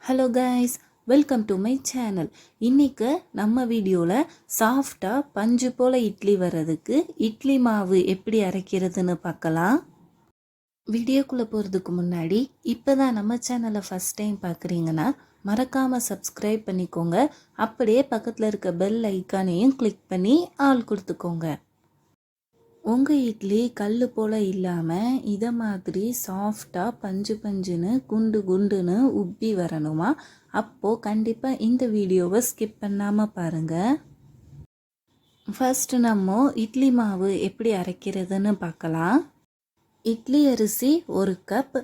Hello guys, welcome to my channel. இன்றைக்கி நம்ம வீடியோவில் சாஃப்டாக பஞ்சு போல் இட்லி வர்றதுக்கு இட்லி மாவு எப்படி அரைக்கிறதுன்னு பார்க்கலாம். வீடியோக்குள்ளே போகிறதுக்கு முன்னாடி இப்போ தான் நம்ம சேனலை ஃபஸ்ட் டைம் பார்க்குறீங்கன்னா மறக்காமல் சப்ஸ்கிரைப் பண்ணிக்கோங்க. அப்படியே பக்கத்தில் இருக்க பெல் ஐக்கானையும் கிளிக் பண்ணி ஆல் கொடுத்துக்கோங்க. உங்கள் இட்லி கல் போல் இல்லாமல் இதை மாதிரி சாஃப்டாக பஞ்சு பஞ்சுன்னு குண்டு குண்டுன்னு உப்பி வரணுமா? அப்போது கண்டிப்பாக இந்த வீடியோவை ஸ்கிப் பண்ணாமல் பாருங்கள். ஃபர்ஸ்ட் நம்ம இட்லி மாவு எப்படி அரைக்கிறதுன்னு பார்க்கலாம். இட்லி அரிசி 1 கப்,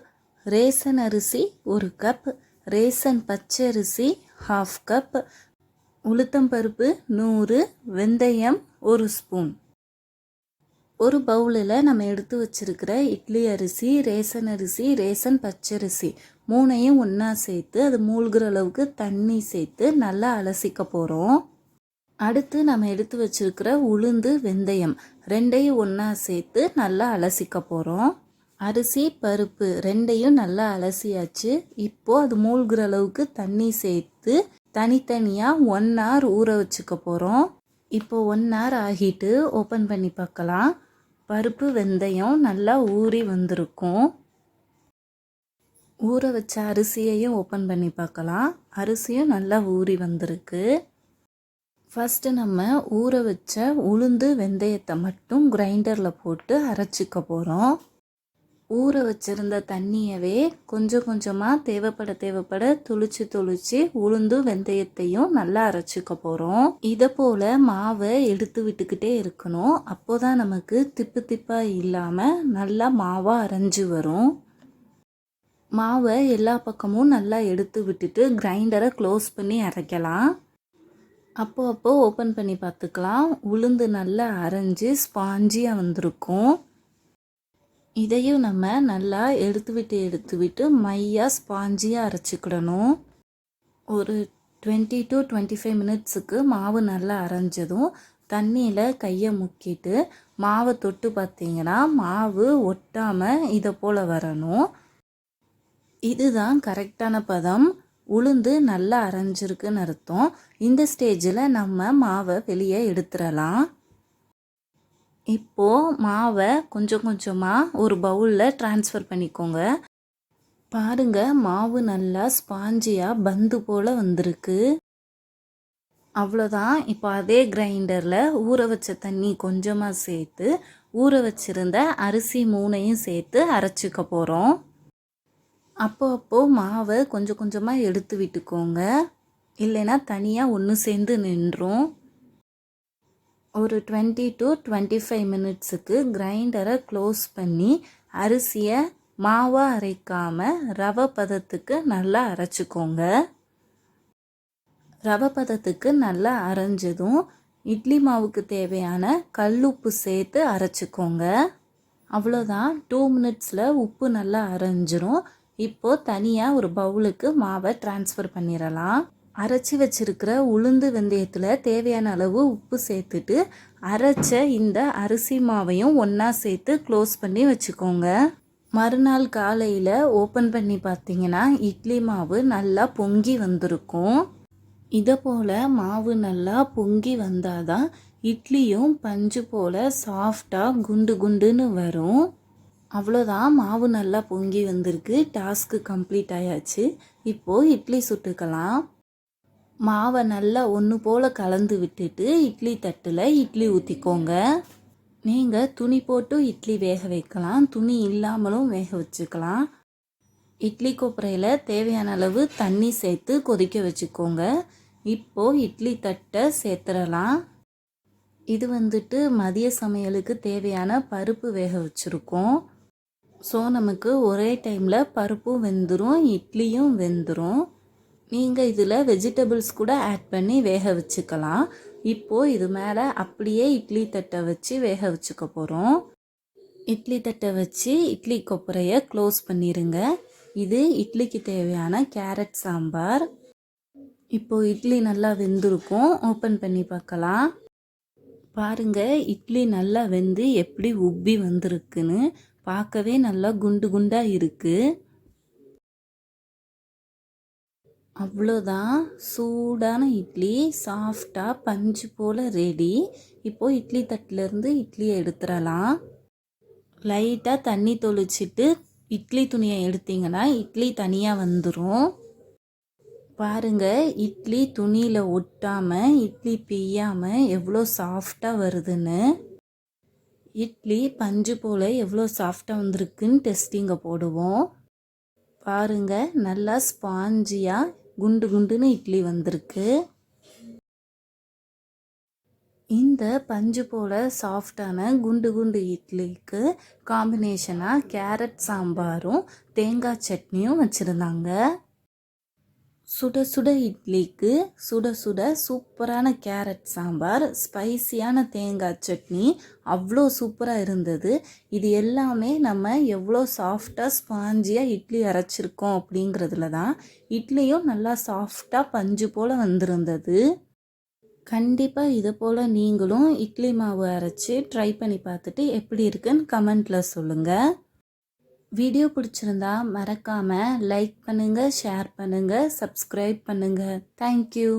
ரேசன் அரிசி 1 கப், ரேசன் பச்சரிசி 1/2 கப், உளுத்தம்பருப்பு 100, வெந்தயம் 1 ஸ்பூன். ஒரு பவுலில் நம்ம எடுத்து வச்சிருக்கிற இட்லி அரிசி, ரேசன் பச்சரிசி 3ஐயும் ஒன்றா சேர்த்து அது மூழ்கிற அளவுக்கு தண்ணி சேர்த்து நல்லா அலசிக்க போகிறோம். அடுத்து நம்ம எடுத்து வச்சிருக்கிற உளுந்து, வெந்தயம் 2ஐயும் ஒன்றா சேர்த்து நல்லா அலசிக்க போகிறோம். அரிசி, பருப்பு 2ஐயும் நல்லா அலசியாச்சு. இப்போது அது மூழ்கிற அளவுக்கு தண்ணி சேர்த்து தனித்தனியாக 1 hour ஊற வச்சுக்க போகிறோம். இப்போ 1 hour ஆகிட்டு ஓப்பன் பண்ணி பார்க்கலாம். பருப்பு, வெந்தயம் நல்லா ஊறி வந்திருக்கும். ஊற வச்ச அரிசியையும் ஓப்பன் பண்ணி பார்க்கலாம். அரிசியும் நல்லா ஊறி வந்திருக்கு. ஃபஸ்ட்டு நம்ம ஊற வச்ச உளுந்து, வெந்தயத்தை மட்டும் கிரைண்டரில் போட்டு அரைச்சிக்க போகிறோம். ஊற வச்சிருந்த தண்ணியவே கொஞ்சம் கொஞ்சமாக தேவைப்பட தொளிச்சு உளுந்து வெந்தயத்தையும் நல்லா அரைச்சிக்க போகிறோம். இதை போல் மாவை எடுத்து விட்டுக்கிட்டே இருக்கணும். அப்போதான் நமக்கு திப்பு திப்பாக இல்லாமல் நல்லா மாவாக அரைஞ்சி வரும். மாவை எல்லா பக்கமும் நல்லா எடுத்து விட்டுட்டு கிரைண்டரை க்ளோஸ் பண்ணி அரைக்கலாம். அப்போ ஓப்பன் பண்ணி பார்த்துக்கலாம். உளுந்து நல்லா அரைஞ்சி ஸ்பாஞ்சியாக வந்திருக்கும். இதையும் நம்ம நல்லா எடுத்து விட்டு மையாக ஸ்பாஞ்சியாக அரைச்சிக்கிடணும். ஒரு 20 to 25 மினிட்ஸுக்கு மாவு நல்லா அரைஞ்சதும் தண்ணியில் கையை முக்கிட்டு மாவை தொட்டு பார்த்தீங்கன்னா மாவு ஒட்டாமல் இதை போல் வரணும். இதுதான் கரெக்டான பதம். உளுந்து நல்லா அரைஞ்சிருக்குன்னு அர்த்தம். இந்த ஸ்டேஜில் நம்ம மாவை வெளியே எடுத்துடலாம். இப்போது மாவை கொஞ்சம் கொஞ்சமாக ஒரு பவுலில் ட்ரான்ஸ்ஃபர் பண்ணிக்கோங்க. பாருங்கள், மாவு நல்லா ஸ்பாஞ்சியாக பந்து போல் வந்திருக்கு. அவ்வளோதான். இப்போ அதே கிரைண்டரில் ஊற வச்ச தண்ணி கொஞ்சமாக சேர்த்து ஊற வச்சுருந்த அரிசி 3ஐயும் சேர்த்து அரைச்சிக்க போகிறோம். அப்போ மாவை கொஞ்சம் கொஞ்சமாக எடுத்து விட்டுக்கோங்க, இல்லைன்னா தனியாக ஒன்று சேர்ந்து நின்றும். ஒரு 20 to 25 மினிட்ஸுக்கு கிரைண்டரை க்ளோஸ் பண்ணி அரிசியை மாவாக அரைக்காமல் ரவை பதத்துக்கு நல்லா அரைச்சிக்கோங்க. ரவை பதத்துக்கு நல்லா அரைஞ்சதும் இட்லி மாவுக்கு தேவையான கல்லுப்பு சேர்த்து அரைச்சிக்கோங்க. அவ்வளோதான். 2 மினிட்ஸில் உப்பு நல்லா அரைஞ்சிரும். இப்போது தனியாக ஒரு பவுலுக்கு மாவை ட்ரான்ஸ்ஃபர் பண்ணிடலாம். அரைச்சி வச்சிருக்கிற உளுந்து வெந்தயத்தில் தேவையான அளவு உப்பு சேர்த்துட்டு அரைச்ச இந்த அரிசி மாவையும் ஒன்றா சேர்த்து க்ளோஸ் பண்ணி வச்சுக்கோங்க. மறுநாள் காலையில் ஓப்பன் பண்ணி பார்த்தீங்கன்னா இட்லி மாவு நல்லா பொங்கி வந்திருக்கும். இதை போல் மாவு நல்லா பொங்கி வந்தால் தான் இட்லியும் பஞ்சு போல் சாஃப்டாக குண்டு குண்டுன்னு வரும். அவ்வளோதான், மாவு நல்லா பொங்கி வந்திருக்கு. டாஸ்க்கு கம்ப்ளீட் ஆயாச்சு. இப்போது இட்லி சுட்டுக்கலாம். மாவை நல்லா ஒன்று போல் கலந்து விட்டுட்டு இட்லி தட்டில் இட்லி ஊற்றிக்கோங்க. நீங்கள் துணி போட்டு இட்லி வேக வைக்கலாம், துணி இல்லாமலும் வேக வச்சுக்கலாம். இட்லி கொப்பரையில் தேவையான அளவு தண்ணி சேர்த்து கொதிக்க வச்சுக்கோங்க. இப்போது இட்லி தட்டை சேர்த்துடலாம். இது மதிய சமையலுக்கு தேவையான பருப்பு வேக வச்சுருக்கோம். ஸோ நமக்கு ஒரே டைமில் பருப்பும் வெந்துடும், இட்லியும் வெந்துடும். நீங்கள் இதில் வெஜிடபிள்ஸ் கூட ஆட் பண்ணி வேக வச்சுக்கலாம். இப்போது இது மேலே அப்படியே இட்லி தட்டை வச்சு வேக வச்சுக்க போகிறோம். இட்லி தட்டை வச்சு இட்லி கொப்பரையை க்ளோஸ் பண்ணிடுங்க. இது இட்லிக்கு தேவையான கேரட் சாம்பார். இப்போது இட்லி நல்லா வெந்திருக்கும். ஓப்பன் பண்ணி பார்க்கலாம். பாருங்கள், இட்லி நல்லா வெந்து எப்படி உப்பி வந்திருக்குன்னு. பார்க்கவே நல்லா குண்டு குண்டாக இருக்குது. அவ்வளோதான், சூடான இட்லி சாஃப்டாக பஞ்சு போல் ரெடி. இப்போது இட்லி தட்டிலேருந்து இட்லியை எடுத்துடலாம். லைட்டாக தண்ணி தொளிச்சிட்டு இட்லி துணியை எடுத்திங்கன்னா இட்லி தனியாக வந்துடும். பாருங்கள், இட்லி துணியில் ஒட்டாமல் இட்லி பிய்யாமல் எவ்வளோ சாஃப்டாக வருதுன்னு. இட்லி பஞ்சு போல் எவ்வளோ சாஃப்டாக வந்திருக்குன்னு டெஸ்டிங்கை போடுவோம். பாருங்கள், நல்லா ஸ்பாஞ்சியாக குண்டு குண்டுன்னு இட்லி வந்திருக்கு. இந்த பஞ்சு போல் சாஃப்டான குண்டு குண்டு இட்லிக்கு காம்பினேஷனாக கேரட் சாம்பாரும் தேங்காய் சட்னியும் வச்சுருந்தாங்க. சுட சுட இட்லிக்கு சுட சுட சூப்பரான கேரட் சாம்பார், ஸ்பைசியான தேங்காய் சட்னி அவ்வளோ சூப்பராக இருந்தது. இது எல்லாமே நம்ம எவ்வளோ சாஃப்டாக ஸ்பாஞ்சியாக இட்லி அரைச்சிருக்கோம் அப்படிங்கிறதுல தான். இட்லியும் நல்லா சாஃப்டாக பஞ்சு போல் வந்திருந்தது. கண்டிப்பாக இது போல் நீங்களும் இட்லி மாவு அரைச்சி ட்ரை பண்ணி பார்த்துட்டு எப்படி இருக்குன்னு கமெண்ட்டில் சொல்லுங்கள். வீடியோ பிடிச்சிருந்தா மறக்காமல் லைக் பண்ணுங்கள், ஷேர் பண்ணுங்கள், சப்ஸ்கிரைப் பண்ணுங்கள். தேங்க்யூ.